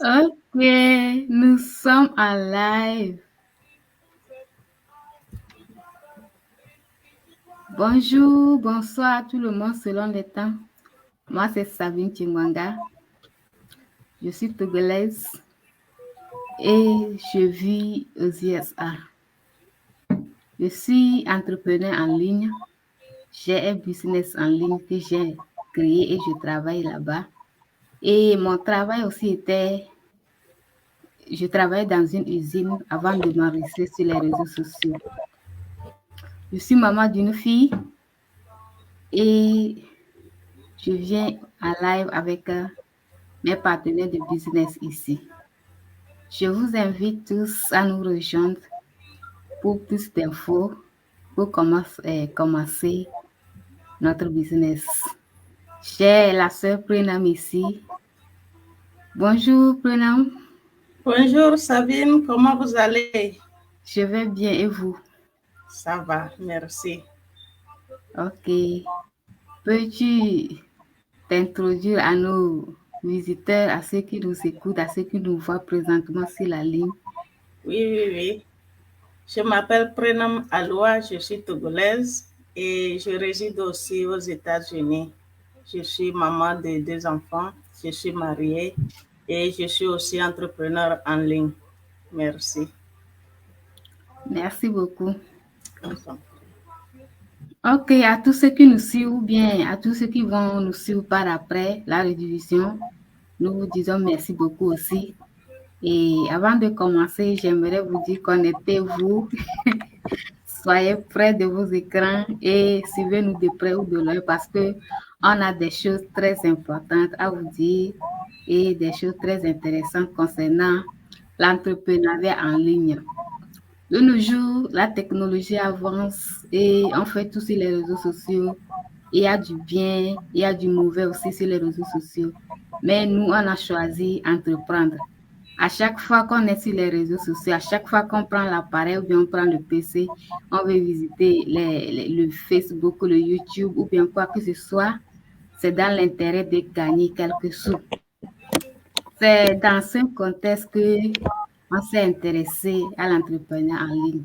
Ok, nous sommes en live. Bonjour, bonsoir à tout le monde selon les temps. Moi, c'est Sabine Chingwanga. Je suis togolaise et je vis aux USA. Je suis entrepreneur en ligne. J'ai un business en ligne que j'ai créé et je travaille là-bas. Et mon travail aussi était, je travaillais dans une usine avant de m'enregistrer sur les réseaux sociaux. Je suis maman d'une fille et je viens en live avec mes partenaires de business ici. Je vous invite tous à nous rejoindre pour plus d'infos, pour commencer notre business. J'ai la sœur Prenam ici. Bonjour Prenam. Bonjour Sabine, comment vous allez? Je vais bien et vous? Ça va, merci. Ok. Peux-tu t'introduire à nos visiteurs, à ceux qui nous écoutent, à ceux qui nous voient présentement sur la ligne? Oui. Je m'appelle Prenam Aloua, je suis togolaise et je réside aussi aux États-Unis. Je suis maman de 2 enfants, je suis mariée et je suis aussi entrepreneur en ligne. Merci. Merci beaucoup. Ok, à tous ceux qui nous suivent ou bien à tous ceux qui vont nous suivre par après la rediffusion, nous vous disons merci beaucoup aussi. Et avant de commencer, j'aimerais vous dire connectez-vous, soyez près de vos écrans et suivez-nous de près ou de loin parce que on a des choses très importantes à vous dire et des choses très intéressantes concernant l'entrepreneuriat en ligne. De nos jours, la technologie avance et on fait tout sur les réseaux sociaux. Il y a du bien, il y a du mauvais aussi sur les réseaux sociaux. Mais nous, on a choisi d'entreprendre. À chaque fois qu'on est sur les réseaux sociaux, à chaque fois qu'on prend l'appareil ou bien on prend le PC, on veut visiter le Facebook, le YouTube ou bien quoi que ce soit, c'est dans l'intérêt de gagner quelques sous. C'est dans ce contexte que on s'est intéressé à l'entrepreneuriat en ligne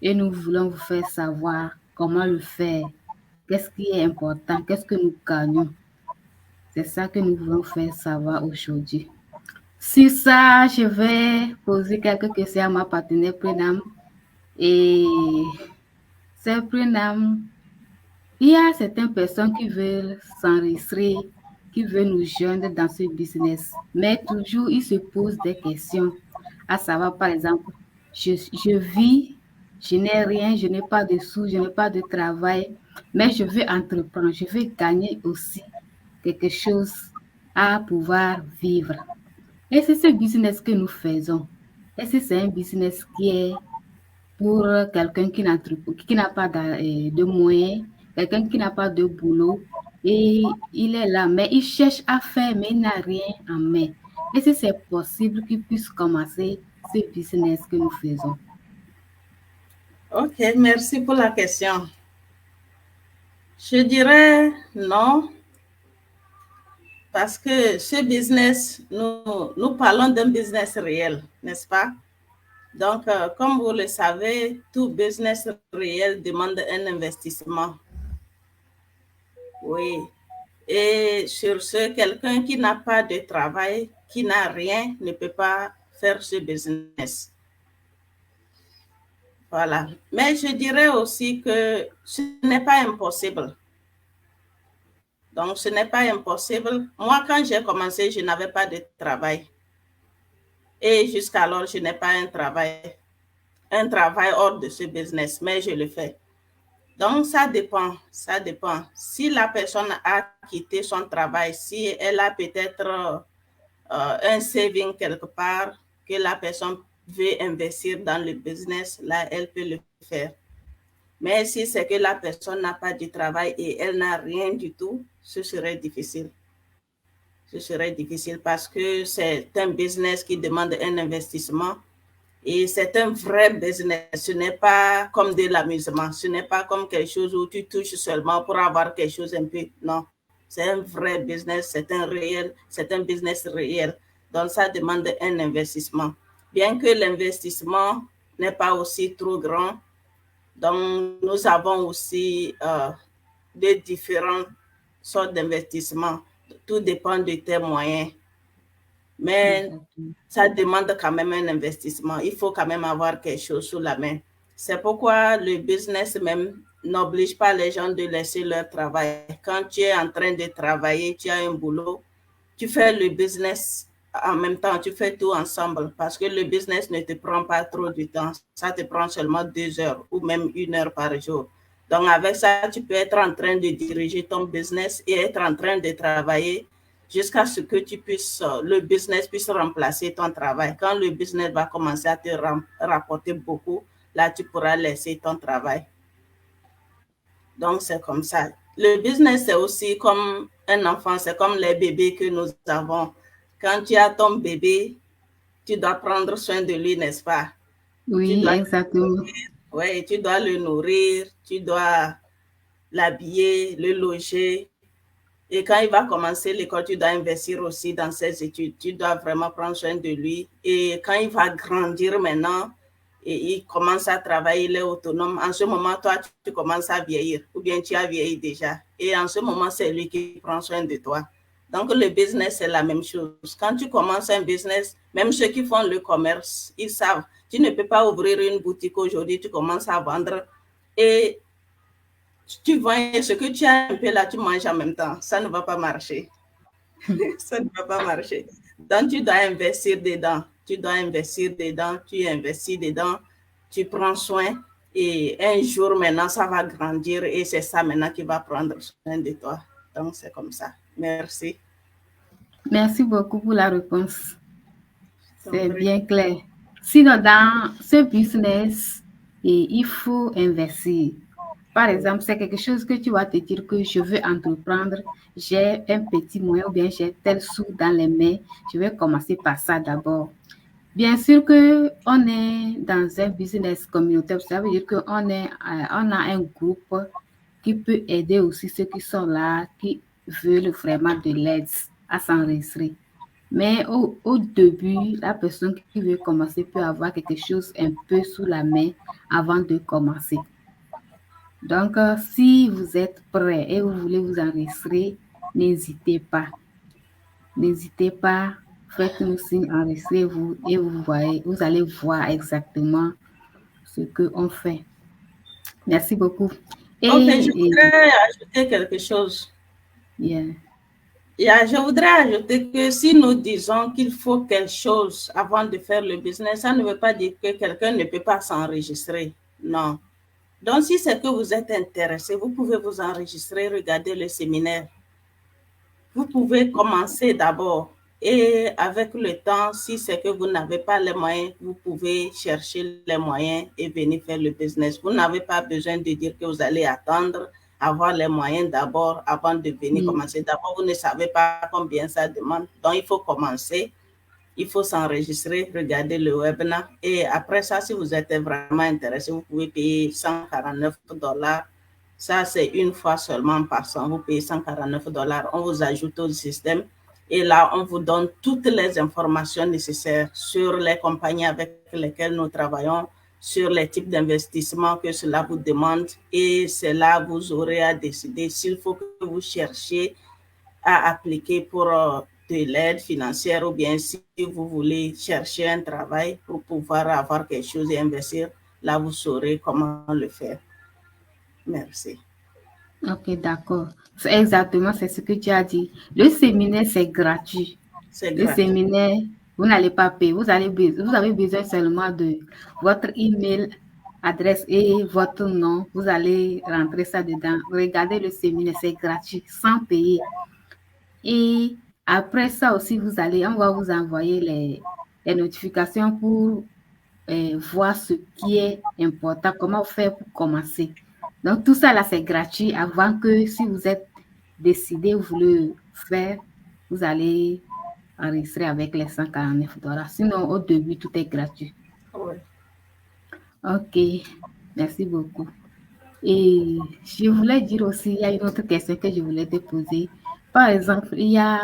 et nous voulons vous faire savoir comment le faire, qu'est-ce qui est important, qu'est-ce que nous gagnons. C'est ça que nous voulons faire savoir aujourd'hui. Sur ça, je vais poser quelques questions à ma partenaire Prenam. Et c'est Prenam, il y a certaines personnes qui veulent s'enregistrer, qui veulent nous joindre dans ce business, mais toujours ils se posent des questions, à savoir par exemple, je vis, je n'ai rien, je n'ai pas de sous, je n'ai pas de travail, mais je veux entreprendre, je veux gagner aussi quelque chose à pouvoir vivre. Et c'est ce business que nous faisons. Est-ce que c'est un business qui est pour quelqu'un qui n'a pas de moyens, quelqu'un qui n'a pas de boulot et il est là, mais il cherche à faire, mais il n'a rien en main. Est-ce que c'est possible qu'il puisse commencer ce business que nous faisons? Ok, merci pour la question. Je dirais non, parce que ce business, nous parlons d'un business réel, n'est-ce pas? Donc, comme vous le savez, tout business réel demande un investissement. Oui. Et sur ce, quelqu'un qui n'a pas de travail, qui n'a rien, ne peut pas faire ce business. Voilà. Mais je dirais aussi que ce n'est pas impossible. Donc, ce n'est pas impossible. Moi, quand j'ai commencé, je n'avais pas de travail. Et jusqu'alors, je n'ai pas un travail hors de ce business, mais je le fais. Donc, ça dépend. Si la personne a quitté son travail, si elle a peut-être un saving quelque part que la personne veut investir dans le business, là, elle peut le faire. Mais si c'est que la personne n'a pas de travail et elle n'a rien du tout, ce serait difficile. Ce serait difficile parce que c'est un business qui demande un investissement et c'est un vrai business. Ce n'est pas comme de l'amusement. Ce n'est pas comme quelque chose où tu touches seulement pour avoir quelque chose un peu. Non, c'est un vrai business. C'est un business réel. Donc, ça demande un investissement. Bien que l'investissement n'est pas aussi trop grand, donc nous avons aussi des différentes sortes d'investissements. Tout dépend de tes moyens. Mais ça demande quand même un investissement. Il faut quand même avoir quelque chose sous la main. C'est pourquoi le business même n'oblige pas les gens de laisser leur travail. Quand tu es en train de travailler, tu as un boulot, tu fais le business en même temps, tu fais tout ensemble parce que le business ne te prend pas trop de temps. Ça te prend seulement 2 heures ou même 1 heure par jour. Donc, avec ça, tu peux être en train de diriger ton business et être en train de travailler jusqu'à ce que le business puisse remplacer ton travail. Quand le business va commencer à te rapporter beaucoup, là, tu pourras laisser ton travail. Donc, c'est comme ça. Le business, c'est aussi comme un enfant, c'est comme les bébés que nous avons. Quand tu as ton bébé, tu dois prendre soin de lui, n'est-ce pas? Oui, exactement. Oui, tu dois le nourrir, tu dois l'habiller, le loger. Et quand il va commencer l'école, tu dois investir aussi dans ses études. Tu dois vraiment prendre soin de lui. Et quand il va grandir maintenant, et il commence à travailler, il est autonome, en ce moment, toi, tu commences à vieillir, ou bien tu as vieilli déjà. Et en ce moment, c'est lui qui prend soin de toi. Donc, le business, c'est la même chose. Quand tu commences un business, même ceux qui font le commerce, ils savent. Tu ne peux pas ouvrir une boutique aujourd'hui, tu commences à vendre et tu vends ce que tu as un peu là, tu manges en même temps. Ça ne va pas marcher. Ça ne va pas marcher. Donc, tu dois investir dedans. Tu dois investir dedans. Tu investis dedans. Tu prends soin. Et un jour, maintenant, ça va grandir. Et c'est ça maintenant qui va prendre soin de toi. Donc, c'est comme ça. Merci. Merci beaucoup pour la réponse. C'est bien clair. Sinon, dans ce business, il faut investir. Par exemple, c'est quelque chose que tu vas te dire que je veux entreprendre, j'ai un petit moyen ou bien j'ai tel sou dans les mains, je vais commencer par ça d'abord. Bien sûr que on est dans un business communautaire, ça veut dire qu'on on a un groupe qui peut aider aussi ceux qui sont là, qui veulent vraiment de l'aide à s'enregistrer. Mais au début, la personne qui veut commencer peut avoir quelque chose un peu sous la main avant de commencer. Donc, si vous êtes prêt et vous voulez vous enregistrer, n'hésitez pas. N'hésitez pas, faites-nous signe, enregistrez-vous et vous allez voir exactement ce qu'on fait. Merci beaucoup. Ok, je voudrais ajouter quelque chose. Yeah. Je voudrais ajouter que si nous disons qu'il faut quelque chose avant de faire le business, ça ne veut pas dire que quelqu'un ne peut pas s'enregistrer. Non. Donc, si c'est que vous êtes intéressé, vous pouvez vous enregistrer, regarder le séminaire. Vous pouvez commencer d'abord et avec le temps, si c'est que vous n'avez pas les moyens, vous pouvez chercher les moyens et venir faire le business. Vous n'avez pas besoin de dire que vous allez attendre, avoir les moyens d'abord avant de venir commencer. D'abord, vous ne savez pas combien ça demande. Donc, il faut commencer. Il faut s'enregistrer, regarder le webinaire. Et après ça, si vous êtes vraiment intéressé, vous pouvez payer $149. Ça, c'est une fois seulement par an. Vous payez $149. On vous ajoute au système. Et là, on vous donne toutes les informations nécessaires sur les compagnies avec lesquelles nous travaillons, sur les types d'investissements que cela vous demande. Et c'est là que vous aurez à décider s'il faut que vous cherchiez à appliquer pour de l'aide financière ou bien si vous voulez chercher un travail pour pouvoir avoir quelque chose et investir, là, vous saurez comment le faire. Merci. Ok, d'accord. C'est exactement, c'est ce que tu as dit. Le séminaire, c'est gratuit. C'est Le gratuit. séminaire, vous n'allez pas payer. Vous avez besoin seulement de votre email, adresse et votre nom. Vous allez rentrer ça dedans. Regardez le séminaire, c'est gratuit, sans payer. Et après ça aussi, on va vous envoyer les notifications pour voir ce qui est important, comment faire pour commencer. Donc, tout ça là, c'est gratuit avant que si vous êtes décidé, vous le faire, vous allez enregistrer avec les $149. Sinon, au début, tout est gratuit. Oui. Ok, merci beaucoup. Et je voulais dire aussi, il y a une autre question que je voulais te poser. Par exemple, il y a